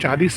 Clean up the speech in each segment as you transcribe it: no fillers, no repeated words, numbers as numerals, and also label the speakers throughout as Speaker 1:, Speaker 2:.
Speaker 1: 40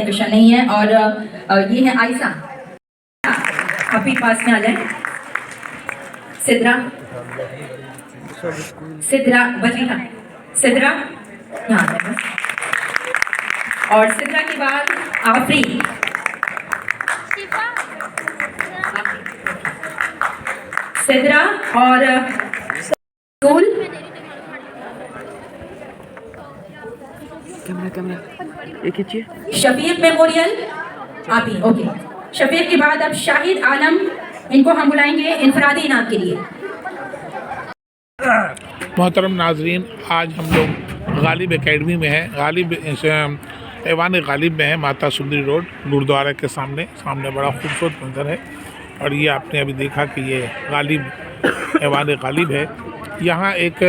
Speaker 2: question नहीं है। और ये है आयशा, आप भी पास में आ जाए। सिद्रा, सिद्रा वजीहा, सिद्रा यहाँ पे बस। और सिद्रा के बाद आफरी, सिद्रा और स्कूल शफीक मेमोरियल आप ही, ओके। शफीक के बाद अब शाहिद आलम, इनको हम बुलाएंगे इनफरादी इनाम के लिए।
Speaker 1: मोहतरम नाजरीन, आज हम लोग गालिब एकेडमी में हैं। गालिब ऐवान गालिब में है, माता सुंदरी रोड गुरुद्वारा के सामने बड़ा खूबसूरत मंजर है। और ये आपने अभी देखा कि ये गालिब ऐवान गालिब है। यहाँ एक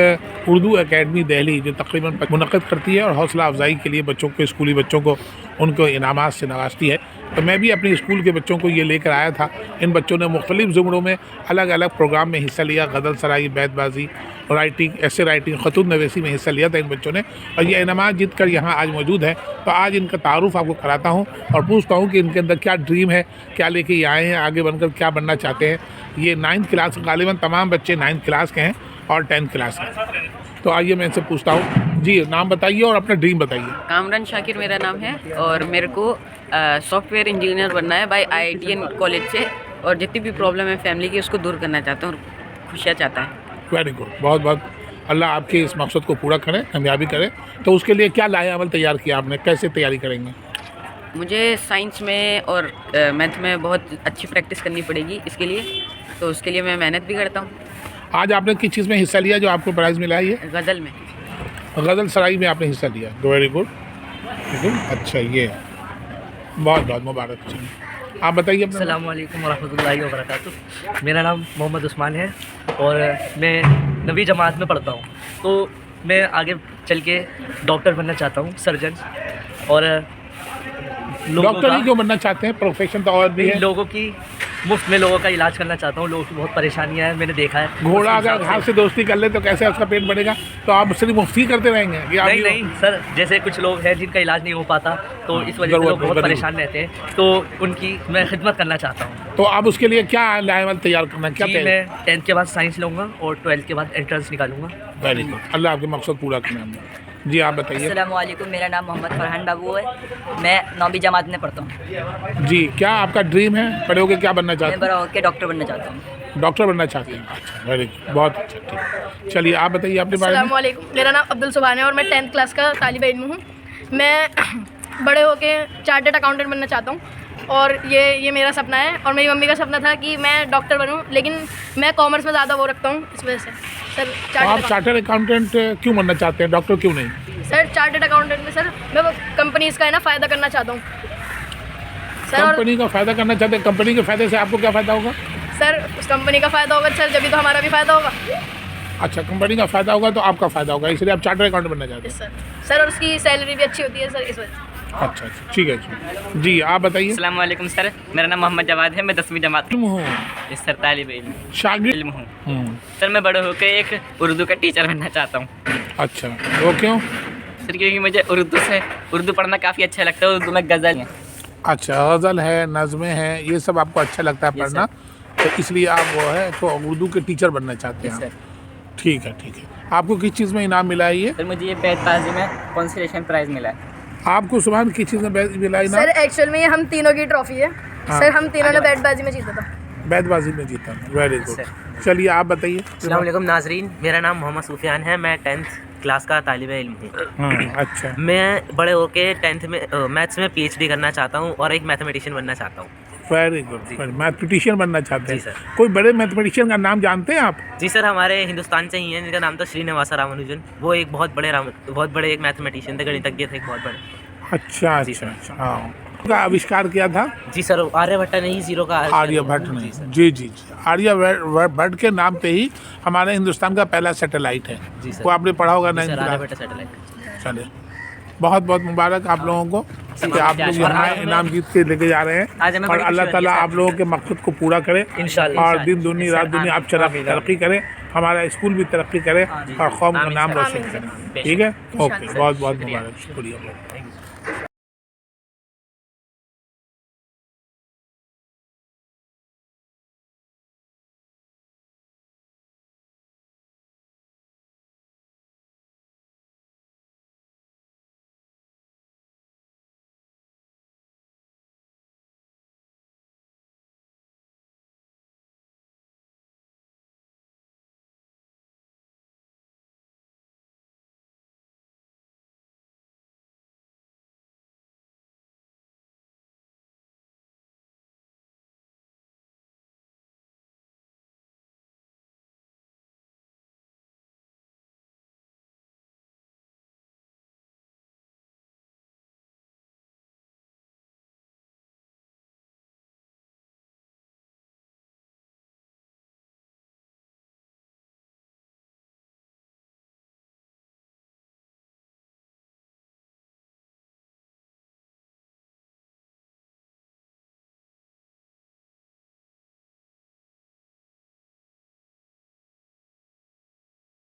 Speaker 1: उर्दू एकेडमी दिल्ली जो तकरीबन मुनक़्क़िद करती है और हौसला अफजाई के लिए बच्चों को, स्कूली बच्चों को उनको इनामात से नवाजती है। तो मैं भी अपने स्कूल के बच्चों को ये लेकर आया था। इन बच्चों ने मुख्तलिफ़ ज़ुमरों में अलग अलग प्रोग्राम में हिस्सा लिया। गज़ल सराई, बैतबाजी, राइटिंग, ऐसे राइटिंग, खतूत नवेसी में हिस्सा लिया था इन बच्चों ने। और ये इनामात जीत कर यहाँ आज मौजूद है। तो आज इनका तारुफ़ आपको कराता हूँ और पूछता हूँ कि इनके अंदर क्या ड्रीम है, क्या लेके ये आए हैं, आगे बनकर क्या बनना चाहते हैं। ये 9th क्लास, गालिबन तमाम बच्चे 9th क्लास के हैं और 10th क्लास के। तो आइए मैं इनसे पूछता हूँ। जी, नाम बताइए और अपना ड्रीम बताइए।
Speaker 3: कामरान शाकिर मेरा नाम है और मेरे को सॉफ्टवेयर इंजीनियर बनना है बाय IITN कॉलेज से। और जितनी भी प्रॉब्लम है फैमिली की उसको दूर करना चाहता हूँ और खुशियाँ चाहता है।
Speaker 1: वेरी गुड, बहुत बहुत अल्लाह आपके इस मकसद को पूरा करे, कामयाबी करे। तो उसके लिए क्या लाए अमल तैयार किया आपने, कैसे तैयारी करेंगे?
Speaker 3: मुझे साइंस में और मैथ में बहुत अच्छी प्रैक्टिस करनी पड़ेगी इसके लिए, तो उसके लिए मैं मेहनत भी करता हूँ।
Speaker 1: आज आपने किस चीज़ में हिस्सा लिया जो आपको प्राइज़ मिला है? ये
Speaker 3: गज़ल में,
Speaker 1: गज़ल सराई में आपने हिस्सा लिया। वेरी गुड, अच्छा, ये बहुत बहुत मुबारक। आप बताइए अपना।
Speaker 4: अस्सलाम वालेकुम वरहमतुल्लाहि वबरकातुह। मेरा नाम मोहम्मद उस्मान है और मैं 9वीं जमात में पढ़ता हूँ। तो मैं आगे चल के डॉक्टर बनना चाहता हूँ, सर्जन। और
Speaker 1: डॉक्टर ही क्यों बनना चाहते हैं? प्रोफेशन तो और भी है।
Speaker 4: लोगों की मुफ्त में लोगों का इलाज करना चाहता हूँ। लोगों की बहुत परेशानियाँ हैं, मैंने देखा है।
Speaker 1: घोड़ा अगर घास से दोस्ती कर ले तो कैसे उसका पेट बढ़ेगा? तो आप सिर्फ मुफ्त ही करते रहेंगे कि आप?
Speaker 4: नहीं सर, जैसे कुछ लोग हैं जिनका इलाज नहीं हो पाता, तो इस वजह से लोग बहुत परेशान रहते हैं, तो उनकी मैं खिदमत करना चाहता हूँ।
Speaker 1: तो आप उसके लिए क्या लाएवल तैयार करना है? क्या
Speaker 4: जी, मैं 10th के बाद साइंस लूँगा और 12th के बाद एंट्रेंस निकालूंगा।
Speaker 1: वेरी गुड, अल्लाह आपके मकसद पूरा करना। जी, आप बताइए।
Speaker 5: अस्सलामुअलैकुम, मेरा नाम मोहम्मद फरहान बाबू है। मैं 9वीं जमात में पढ़ता हूँ।
Speaker 1: जी, क्या आपका ड्रीम है? बड़े होकर क्या बनना चाहते
Speaker 5: मैं बड़ा होकर डॉक्टर बनना चाहता हूँ।
Speaker 1: हैं? डॉक्टर बनना चाहते हैं, अच्छा, वेरी गुड, बहुत अच्छा, ठीक। चलिए आप बताइए अपने बारे में।
Speaker 6: अस्सलामुअलैकुम, मेरा नाम अब्दुल सुभान है और मैं 10th क्लास का तालिब इल्म हूँ। मैं बड़े होके चार्टर्ड अकाउंटेंट बनना चाहता हूँ और ये मेरा सपना है। और मेरी मम्मी का सपना था कि मैं डॉक्टर बनूँ, लेकिन मैं कॉमर्स में ज़्यादा वो रखता हूँ, इस वजह से। सर,
Speaker 1: तो आप चार्टर्ड अकाउंटेंट क्यों बनना चाहते हैं, डॉक्टर क्यों नहीं?
Speaker 6: सर, चार्टर्ड अकाउंटेंट में सर मैं वो कंपनीज़ का है ना फ़ायदा करना चाहता हूँ सर। और
Speaker 1: कंपनी का फ़ायदा करना चाहते हैं? कंपनी के फ़ायदे से आपको क्या फ़ायदा होगा?
Speaker 6: सर, उस कंपनी का फ़ायदा होगा सर, जब भी तो हमारा भी फ़ायदा होगा।
Speaker 1: अच्छा, कंपनी का फ़ायदा होगा तो आपका फ़ायदा होगा, इसलिए आप चार्टर्ड अकाउंटेंट बनना चाहते हैं।
Speaker 6: सर और उसकी सैलरी भी अच्छी होती है सर, इस वजह से।
Speaker 1: अच्छा, ठीक है जी, आप बताइए।
Speaker 3: अस्सलाम वालेकुम सर, मेरा नाम मोहम्मद जवाद है। मैं 10वीं जमात
Speaker 1: हूँ
Speaker 3: सर, तालिब इल्म
Speaker 1: शागिर्द
Speaker 3: इल्म हूँ सर। मैं बड़े होकर एक उर्दू का टीचर बनना चाहता हूँ।
Speaker 1: अच्छा, वो क्यों?
Speaker 3: सर, क्योंकि मुझे उर्दू पढ़ना काफ़ी अच्छा लगता है। उर्दू में गज़ल है,
Speaker 1: अच्छा, गज़ल है, नज़में हैं, ये सब आपको अच्छा लगता है पढ़ना, तो इसलिए आप वो है तो उर्दू के टीचर बनना चाहते हैं। ठीक है, ठीक है। आपको किस चीज़ में इनाम मिला है ये?
Speaker 3: सर, मुझे ये बैतबाजी में कंसोलेशन प्राइज़ मिला है।
Speaker 1: आपको सुभान किस चीज़ में मिला इनाम?
Speaker 6: सर, एक्चुअल में ये हम तीनों की ट्रॉफी है।
Speaker 1: हाँ।
Speaker 6: सर, हम तीनों ने बैटबाजी में जीता था।
Speaker 1: बैतबाजी में जीता। वेरी गुड, चलिए आप बताइए।
Speaker 7: अस्सलाम वालेकुम नाजरीन, मेरा नाम मोहम्मद सुफियान है। मैं 10th क्लास का तालिब इल्म हूँ।
Speaker 1: हाँ, अच्छा।
Speaker 7: मैं बड़े होके 10th में मैथ्स में PhD करना चाहता हूँ और एक मैथमेटिशियन बनना चाहता हूँ।
Speaker 1: वेरी गुड, मैथमेटिशियन बनना चाहते हैं?
Speaker 7: जी सर।
Speaker 1: कोई बड़े मैथमेटिशियन का नाम जानते हैं आप?
Speaker 7: जी सर, हमारे हिंदुस्तान से ही हैं, जिनका नाम था श्रीनिवासा रामानुजन। वो एक बहुत बड़े एक मैथमेटिशियन थे, गणितज्ञ थे, एक बहुत बड़े।
Speaker 1: अच्छा, अच्छा, अच्छा, हाँ। का आविष्कार किया था?
Speaker 7: जी सर, आर्यभट्ट ने ही जीरो का
Speaker 1: आर्यभट्ट ने। जी जी जी, आर्यभट्ट के नाम पे ही हमारे हिंदुस्तान का पहला सैटेलाइट है।
Speaker 7: जी सर।
Speaker 1: वो आपने पढ़ा होगा नहीं?
Speaker 7: आर्यभट्ट सैटेलाइट।
Speaker 1: चलिए, बहुत बहुत मुबारक आप लोगों को कि आप लोग यहाँ इनाम जीत के लेके जा रहे हैं। और अल्लाह ताला आप लोगों के मकसद को पूरा करे और दिन दुनी रात दुनी आप तरक्की करें, हमारा स्कूल भी तरक्की करे और कौम का नाम रोशन करें। ठीक है, ओके, बहुत बहुत मुबारक, शुक्रिया।